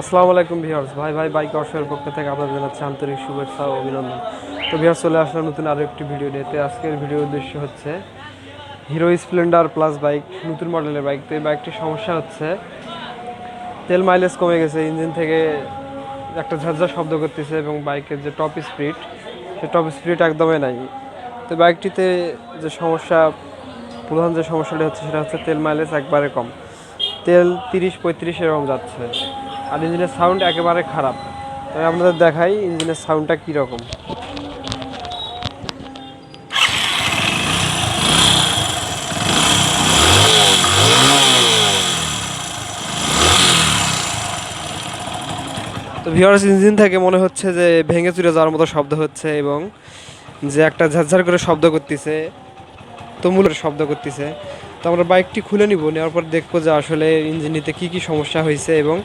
আসসালামু আলাইকুম ভিউয়ার্স, ভাই বাইক অর্শের পক্ষ থেকে আপনাদের জানাচ্ছি আন্তরিক শুভেচ্ছা ও অভিনন্দন। তো ভিউয়ার্স, চলে আসলাম নতুন আরও একটি ভিডিও নিয়ে। আজকের ভিডিওর উদ্দেশ্য হচ্ছে হিরো স্প্লেন্ডার প্লাস বাইক, নতুন মডেলের বাইক। তো এই বাইকটির সমস্যা হচ্ছে তেল মাইলেজ কমে গেছে, ইঞ্জিন থেকে একটা ঝাঁঝা শব্দ করতেছে এবং বাইকের যে টপ স্পিড, সে টপ স্পিড একদমই নাই। তো বাইকটিতে যে সমস্যা, প্রধান যে সমস্যাটি হচ্ছে সেটা হচ্ছে তেল মাইলেজ একবারে কম, তেল 30-35 এরকম যাচ্ছে, আর ইঞ্জিনের সাউন্ড একেবারে খারাপ। তবে আপনাদের দেখাই ইঞ্জিনের সাউন্ডটা কীরকম। তো ভিউয়ার্স, ইঞ্জিন থেকে মনে হচ্ছে যে ভেঙে চুরে যাওয়ার মতো শব্দ হচ্ছে এবং যে একটা ঝারঝার করে শব্দ করতেছে, তুমুলের শব্দ করতেছে। তো আমরা বাইকটি খুলে নিব, নেওয়ার পর দেখবো যে আসলে ইঞ্জিনটিতে কী কী সমস্যা হয়েছে এবং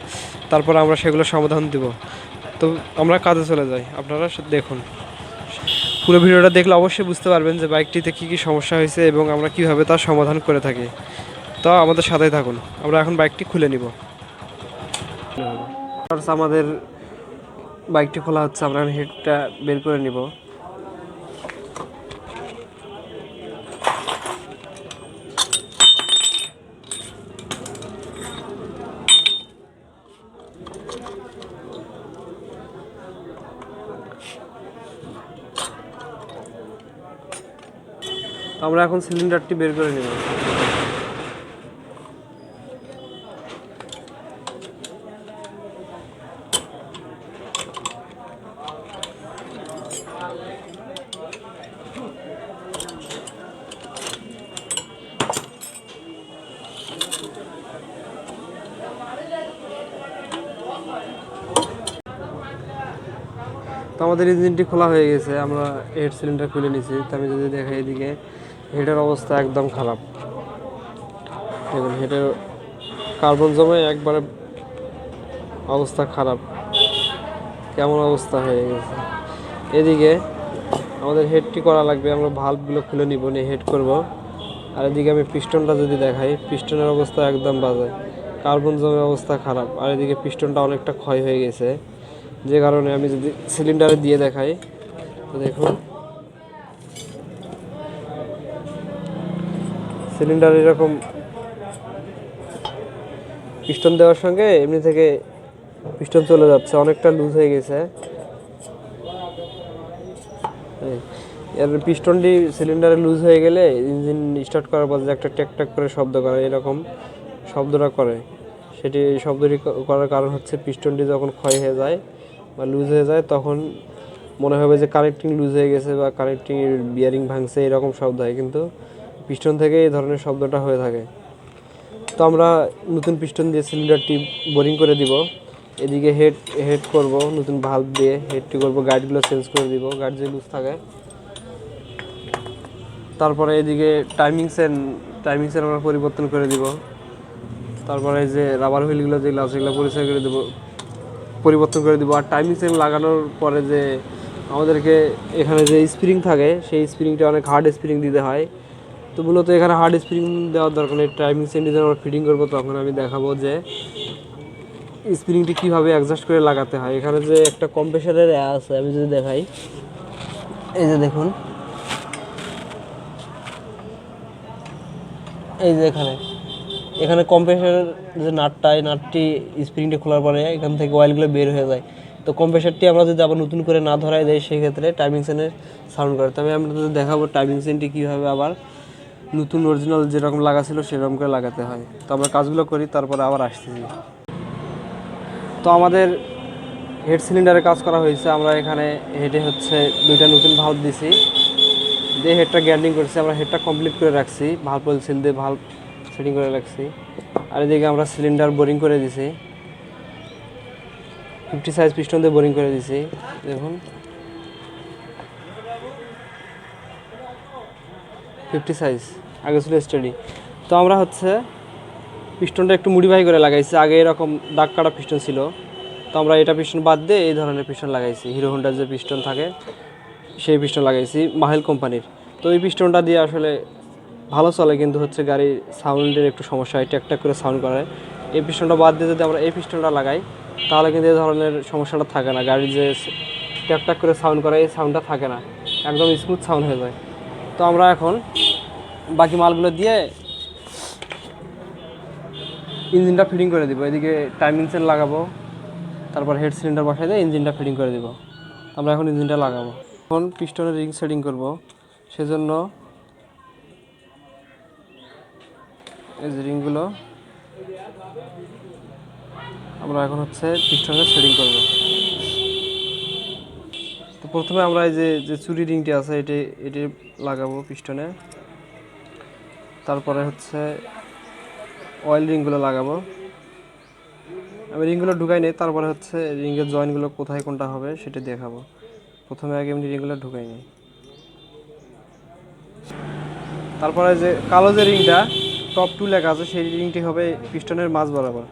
তারপর আমরা সেগুলো সমাধান দেব। তো আমরা কাজে চলে যাই, আপনারা দেখুন। পুরো ভিডিওটা দেখলে অবশ্যই বুঝতে পারবেন যে বাইকটিতে কী কী সমস্যা হয়েছে এবং আমরা কীভাবে তার সমাধান করে থাকি। তো আমাদের সাথেই থাকুন, আমরা এখন বাইকটি খুলে নিব। আমাদের বাইকটি খোলা হচ্ছে, আমরা হেডটা বের করে নিব। আমরা এখন সিলিন্ডারটি বের করে নেব। তো আমাদের ইঞ্জিনটি খোলা হয়ে গেছে, আমরা হেড সিলিন্ডার খুলে নিয়েছি। তো আমি যদি দেখাই, এদিকে হেডের অবস্থা একদম খারাপ। দেখুন, হেডের কার্বন জমে একবারে অবস্থা খারাপ, কেমন অবস্থা হয়ে গেছে। এদিকে আমাদের হেডটি করা লাগবে, আমরা ভাল্বগুলো খুলে নিব, নিয়ে হেড করব। আর এদিকে আমি পিস্টনটা যদি দেখাই, পিস্টনের অবস্থা একদম বাজে, কার্বন জমে অবস্থা খারাপ। আর এদিকে পিস্টনটা অনেকটা ক্ষয় হয়ে গেছে, যে কারণে আমি যদি সিলিন্ডারে দিয়ে দেখাই, তো দেখুন সিলিন্ডার এরকম পিস্টন দেওয়ার সঙ্গে এমনি থেকে পিস্টন চলে যাচ্ছে, অনেকটা লুজ হয়ে গেছে। এর পিস্টনটি সিলিন্ডারে লুজ হয়ে গেলে ইঞ্জিন স্টার্ট করার পর যে একটা ট্যাক ট্যাক করে শব্দ করে, এরকম শব্দটা করে। সেটি এই শব্দটি করার কারণ হচ্ছে পিস্টনটি যখন ক্ষয় হয়ে যায় বা লুজ হয়ে যায়, তখন মনে হবে যে কানেক্টিং লুজ হয়ে গেছে বা কানেক্টিং বিয়ারিং ভাঙছে, এরকম শব্দ হয়। কিন্তু পিস্টন থেকে এই ধরনের শব্দটা হয়ে থাকে। তো আমরা নতুন পিস্টন দিয়ে সিলিন্ডারটি বোরিং করে দিব। এদিকে হেড হেড করব, নতুন ভাল্ব দিয়ে হেডটি করব, গাইডগুলো চেঞ্জ করে দিব, গাইড যে লুজ থাকে। তারপরে এদিকে টাইমিং চেন আমরা পরিবর্তন করে দিব। তারপরে এই যে রাবার হুইলগুলো যেগুলো আছে সেগুলো পরিষ্কার করে দেবো, পরিবর্তন করে দিব। আর টাইমিং চেন লাগানোর পরে যে আমাদেরকে এখানে যে স্প্রিং থাকে, সেই স্প্রিংটা অনেক হার্ড স্প্রিং দিতে হয়। তো মূলত এখানে হার্ড স্প্রিং দেওয়ার দরকার নেই। টাইমিং চেনটি যখন আমরা ফিটিং করবো, তখন আমি দেখাবো যে স্প্রিংটি কীভাবে অ্যাডজাস্ট করে লাগাতে হয়। এখানে যে একটা কম্প্রেসারের আছে, আমি যদি দেখাই, এই যে দেখুন, এই যে এখানে কম্প্রেসারের যে নাটটা, এই নাটটি স্প্রিংটি খোলার পরে এখান থেকে অয়েলগুলো বের হয়ে যায়। তো কম্প্রেসারটি আমরা যদি আবার নতুন করে না ধরাই দেয়, সেক্ষেত্রে টাইমিং চেনের সাউন্ড করে। তবে আমরা যদি দেখাবো টাইমিং চেনটি কীভাবে আবার নতুন অরিজিনাল যেরকম লাগা ছিল সেরকম করে লাগাতে হয়। তো আমরা কাজগুলো করি, তারপরে আবার আসতেছি। তো আমাদের হেড সিলিন্ডারে কাজ করা হয়েছে। আমরা এখানে হেডে হচ্ছে 2টা নতুন ভাল্ব দিছি, দিয়ে হেডটা গ্যান্ডিং করছি। আমরা হেডটা কমপ্লিট করে রাখছি, ভাল্ব সিল দিয়ে ভাল্ব সেটিং করে রাখছি। আর এদিকে আমরা সিলিন্ডার বোরিং করে দিছি, 50 সাইজ পিস্টন দিয়ে বোরিং করে দিছি। দেখুন 50 সাইজ, আগে ছিল স্টাডি। তো আমরা হচ্ছে পিস্টনটা একটু মডিফাই করে লাগাইছি। আগে এরকম দাগ কাটা পিস্টন ছিল, তো আমরা এটা পিস্টন বাদ দিয়ে এই ধরনের পিস্টন লাগাইছি। হিরো হোন্ডার যে পিস্টন থাকে, সেই পিস্টন লাগাইছি মাহেল কোম্পানির। তো এই পিস্টনটা দিয়ে আসলে ভালো চলে, কিন্তু হচ্ছে গাড়ির সাউন্ডের একটু সমস্যা হয়, ট্যাক ট্যাক করে সাউন্ড করে। এই পিস্টনটা বাদ দিয়ে যদি আমরা এই পিস্টনটা লাগাই, তাহলে কিন্তু এই ধরনের সমস্যাটা থাকে না, গাড়ির যে ট্যাক ট্যাক করে সাউন্ড করে এই সাউন্ডটা থাকে না, একদম স্মুথ সাউন্ড হয়ে যায়। তো আমরা এখন বাকি মালগুলো দিয়ে ইঞ্জিনটা ফিটিং করে দিব। এদিকে টাইমিং চেন লাগাবো, তারপর হেড সিলিন্ডার বসাই দিয়ে ইঞ্জিনটা ফিটিং করে দিব। আমরা এখন ইঞ্জিনটা লাগাবো। এখন পিস্টনের রিং সেটিং করব, সেজন্য এই যে রিংগুলো আমরা এখন হচ্ছে পিস্টনের সেটিং করব। তো প্রথমে আমরা এই যে চুরি রিংটি আছে এটি লাগাবো পিস্টনে, তারপরে হচ্ছে অয়েল রিংগুলো লাগাবো। আমি রিংগুলো ঢুকাই নিই, তারপরে হচ্ছে রিংয়ের জয়েন্টগুলো কোথায় কোনটা হবে সেটা দেখাবো। প্রথমে আগে এমনি রিংগুলো ঢুকাই নিই। তারপরে যে কালো যে রিংটা টপ 2 লেখা আছে সেই রিংটি হবে পিস্টনের মাঝ বরাবর,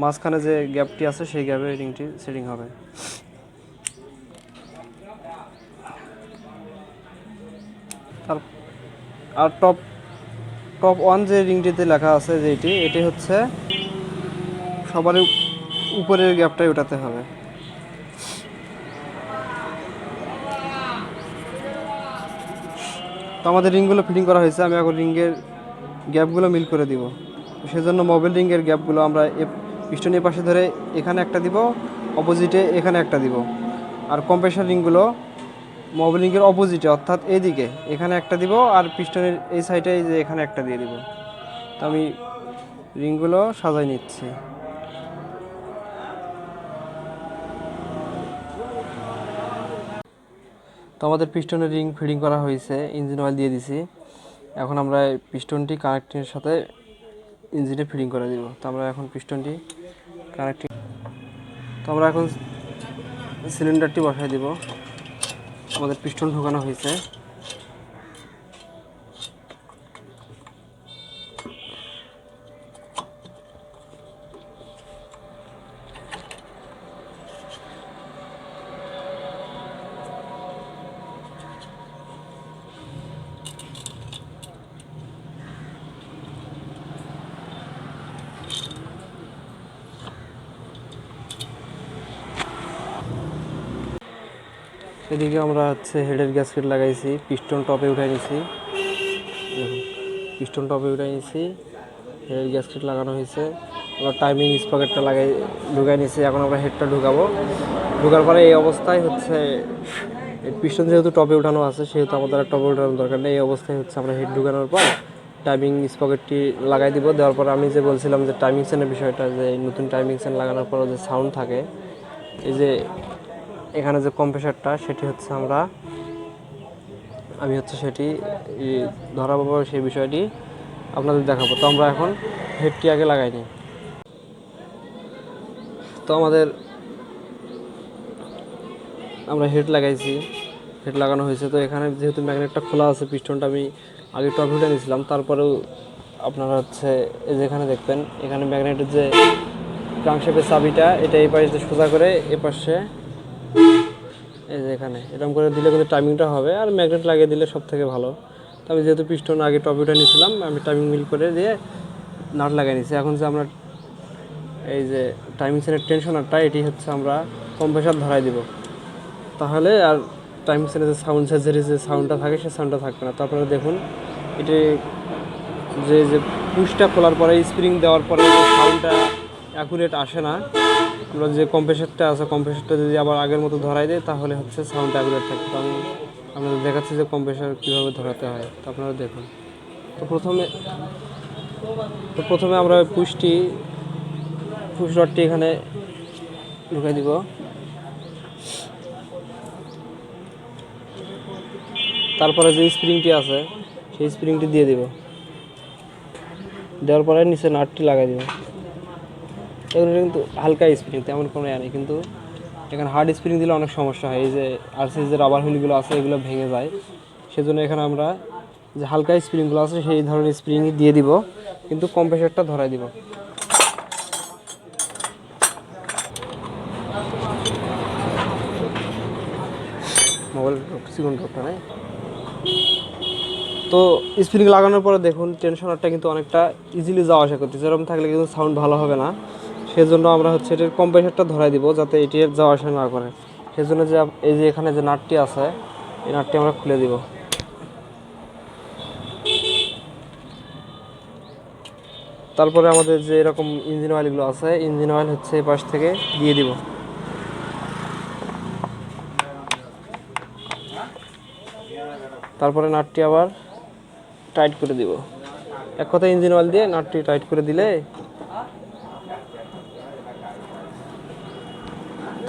মাঝখানে যে গ্যাপটি আছে সেই গ্যাপে রিংটি সেটিং হবে। আর টপ 1 যে রিংটিতে লেখা আছে যেটি, এটি হচ্ছে সবার উপরের গ্যাপটাই ওঠাতে হবে। তো আমাদের রিংগুলো ফিটিং করা হয়েছে, আমি এখন রিংয়ের গ্যাপগুলো মিল করে দিব। সেজন্য মোবাইল রিংয়ের গ্যাপগুলো আমরা পিস্টনের পাশে ধরে এখানে একটা দিব, অপোজিটে এখানে একটা দিব। আর কম্প্রেসার রিংগুলো মোবাইল রিংয়ের অপোজিটে অর্থাৎ এইদিকে এখানে একটা দিব, আর পিস্টনের এই সাইডে যে এখানে একটা দিয়ে দিব। তো আমি রিংগুলো সাজাই নিচ্ছি। তো আমাদের পিস্টনের রিং ফিটিং করা হয়েছে, ইঞ্জিন অয়েল দিয়ে দিছি। এখন আমরা পিস্টনটি কানেক্টিংয়ের সাথে ইঞ্জিনে ফিটিং করে দিব। তো আমরা এখন পিস্টনটি কানেক্টিং, তো আমরা এখন সিলিন্ডারটি বসাই দিব। আমাদের পিস্টন ঢোকানো হয়েছে। এদিকে আমরা হচ্ছে হেডের গ্যাসকেট লাগাইছি, পিস্টন টপে উঠাই নিছি। পিস্টন টপে উঠাই নিছি, হেডের গ্যাসকেট লাগানো হয়েছে। আমরা টাইমিং স্পকেটটা ঢুকাই নিছি। এখন আমরা হেডটা ঢুকাবো। ঢোকার পরে এই অবস্থায় হচ্ছে পিস্টন যেহেতু টপে উঠানো আছে সেহেতু আমাদের টপে উঠানোর দরকার নেই। এই অবস্থায় হচ্ছে আমরা হেড ঢুকানোর পর টাইমিং স্পকেটটি লাগাই দিব। দেওয়ার পর আমি যে বলছিলাম যে টাইমিং চেনের বিষয়টা, যে নতুন টাইমিং চেন লাগানোর পর যে সাউন্ড থাকে, এই যে এখানে যে কম্প্রেসারটা সেটি হচ্ছে আমি হচ্ছে সেটি ধরাবো, সেই বিষয়টি আপনাদের দেখাবো। তো আমরা এখন হেডটি আগে লাগাই নিই। তো আমরা হেড লাগাইছি, হেড লাগানো হয়েছে। তো এখানে যেহেতু ম্যাগনেটটা খোলা আছে, পিস্টনটা আমি আগে টপ উঠে নিয়েছিলাম, তারপরেও আপনারা হচ্ছে এই যেখানে দেখবেন এখানে ম্যাগনেটের যে ক্রাঙ্কশ্যাফটের চাবিটা, এটা এই পাশে সোজা করে এ পাশে এই যে এখানে এরকম করে দিলে কিন্তু টাইমিংটা হবে, আর ম্যাগনেট লাগিয়ে দিলে সব থেকে ভালো। তো আমি যেহেতু পিস্টন আগে টপ উঠে নিয়েছিলাম, আমি টাইমিং মিল করে দিয়ে নাট লাগিয়ে নিয়েছি। এখন যে আমরা এই যে টাইমিং চেনের টেনশনারটা, এটি হচ্ছে আমরা কম্প্রেসার ধরাই দিব, তাহলে আর টাইমিং চেনের যে সাউন্ড সার্জারি যে সাউন্ডটা থাকে সেই সাউন্ডটা থাকবে না। তো আপনারা দেখুন এটি যে পুশটা খোলার পরে স্প্রিং দেওয়ার পরে যে সাউন্ডটা অ্যাকুরেট আসে না। আমরা যে কম্প্রেসারটা আছে, কম্প্রেসারটা যদি আবার আগের মতো ধরাই দেয় তাহলে হচ্ছে সাউন্ডটা অ্যাকুরেট থাকে। তো আমি আপনাদের দেখাচ্ছি যে কম্প্রেসার কীভাবে ধরাতে হয়, তো আপনারা দেখুন। তো প্রথমে আমরা পুশ রডটি এখানে ঢুকাই দিব। তারপরে যে স্প্রিংটি আছে সেই স্প্রিংটি দিয়ে দিব। দেওয়ার পরে নিচে নাটটি লাগাই দিব। এগুলো কিন্তু হালকা স্প্রিং, তেমন কোনো নেই, কিন্তু এখানে হার্ড স্প্রিং দিলে অনেক সমস্যা হয়। এই যে আরসিএস যে রাবার হুইলগুলো আছে এগুলো ভেঙে যায়, সেজন্য এখানে আমরা যে হালকা স্প্রিংগুলো আছে সেই ধরনের স্প্রিংই দিয়ে দিব, কিন্তু কম্প্রেসারটা ধরাই দিব। মোবাইল সিগুন ড্রপটা নেই। তো স্প্রিং লাগানোর পরে দেখুন টেনশনারটা কিন্তু অনেকটা ইজিলি যাওয়া আসা করতেছে। এরকম থাকলে কিন্তু সাউন্ড ভালো হবে না। সেজন্য আমরা হচ্ছে এটার কম্প্রেসারটা ধরাই দিব যাতে এটি যাওয়া আসা না করে। সেজন্য যে এই যে এখানে যে নাটটি আছে এই নাটটি আমরা খুলে দিব। তারপরে আমাদের যে এরকম ইঞ্জিন অয়েলগুলো আছে ইঞ্জিন অয়েল হচ্ছে এই পাশ থেকে দিয়ে দিব। তারপরে নাটটি আবার টাইট করে দিব। এক কথায় ইঞ্জিন অয়েল দিয়ে নাটটি টাইট করে দিলে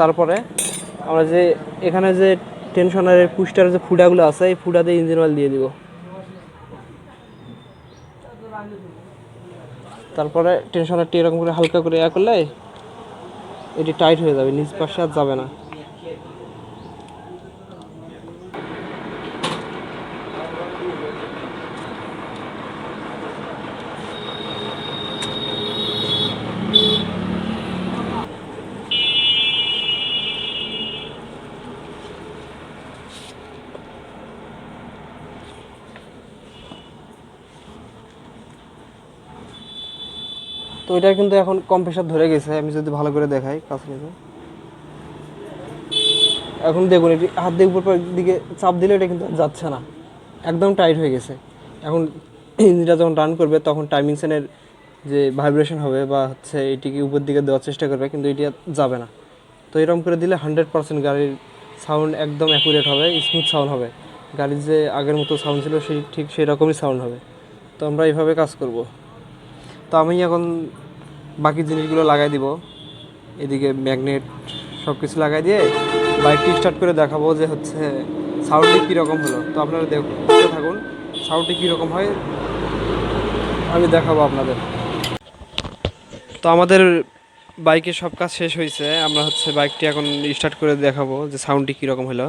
তারপরে আমরা যে এখানে যে টেনশনারের পুশটার যে ফুডাগুলো আছে এই ফুডা দিয়ে ইঞ্জিন অয়েল দিয়ে দিব। তারপরে টেনশনারটি এরকম করে হালকা করে করলে এটি টাইট হয়ে যাবে, নিচ পাশে আর যাবে না। তো এটা কিন্তু এখন কম্প্রেসার ধরে গেছে, আমি যদি ভালো করে দেখাই কাছে নিয়ে। এখন দেখুন এটি হাত দিয়ে উপর দিকে চাপ দিলে এটা কিন্তু যাচ্ছে না, একদম টাইট হয়ে গেছে। এখন ইঞ্জিনটা যখন রান করবে তখন টাইমিং সেনের যে ভাইব্রেশন হবে বা হচ্ছে এটিকে উপর দিকে দেওয়ার চেষ্টা করবে, কিন্তু এটি যাবে না। তো এরকম করে দিলে 100% গাড়ির সাউন্ড একদম অ্যাকুরেট হবে, স্মুথ সাউন্ড হবে। গাড়ির যে আগের মতো সাউন্ড ছিল সেই ঠিক সেই রকমই সাউন্ড হবে। তো আমরা এইভাবে কাজ করব। তো আমি এখন বাকি জিনিসগুলো লাগাই দিব, এদিকে ম্যাগনেট সব কিছু লাগাই দিয়ে বাইকটি স্টার্ট করে দেখাবো যে হচ্ছে সাউন্ডটি কীরকম হলো। তো আপনারা দেখতে থাকুন সাউন্ডটি কীরকম হয় আমি দেখাবো আপনাদের। তো আমাদের বাইকের সব কাজ শেষ হয়েছে, আমরা হচ্ছে বাইকটি এখন স্টার্ট করে দেখাবো যে সাউন্ডটি কীরকম হলো।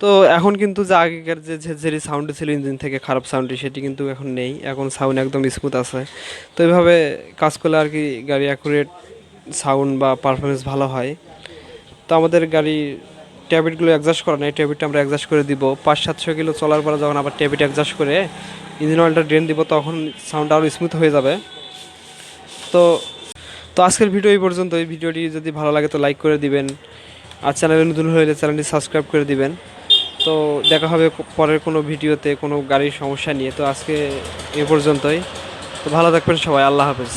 তো এখন কিন্তু যে আগেকার যে ঝেরঝেরি সাউন্ড ছিল ইঞ্জিন থেকে খারাপ সাউন্ডটি সেটি কিন্তু এখন নেই, এখন সাউন্ড একদম স্মুথ আছে। তো এইভাবে কাজ করলে আর কি গাড়ি অ্যাকুরেট সাউন্ড বা পারফরমেন্স ভালো হয়। তো আমাদের গাড়ি ট্যাবিটগুলো অ্যাডজাস্ট করা নেই, ট্যাবিটটা আমরা অ্যাডজাস্ট করে দিব 500-700 কিলো চলার পরে যখন আবার ট্যাবিট অ্যাডজাস্ট করে ইঞ্জিন অয়েলটা ড্রেন দিব তখন সাউন্ডটা আরও স্মুথ হয়ে যাবে। তো তো আজকের ভিডিও এই পর্যন্ত। এই ভিডিওটি যদি ভালো লাগে তো লাইক করে দিবেন, আর চ্যানেলে নতুন হলে চ্যানেলটি সাবস্ক্রাইব করে দিবেন। তো দেখা হবে পরের কোনো ভিডিওতে কোনো গাড়ির সমস্যা নিয়ে। তো আজকে এ পর্যন্তই। তো ভালো থাকবেন সবাই, আল্লাহ হাফেজ।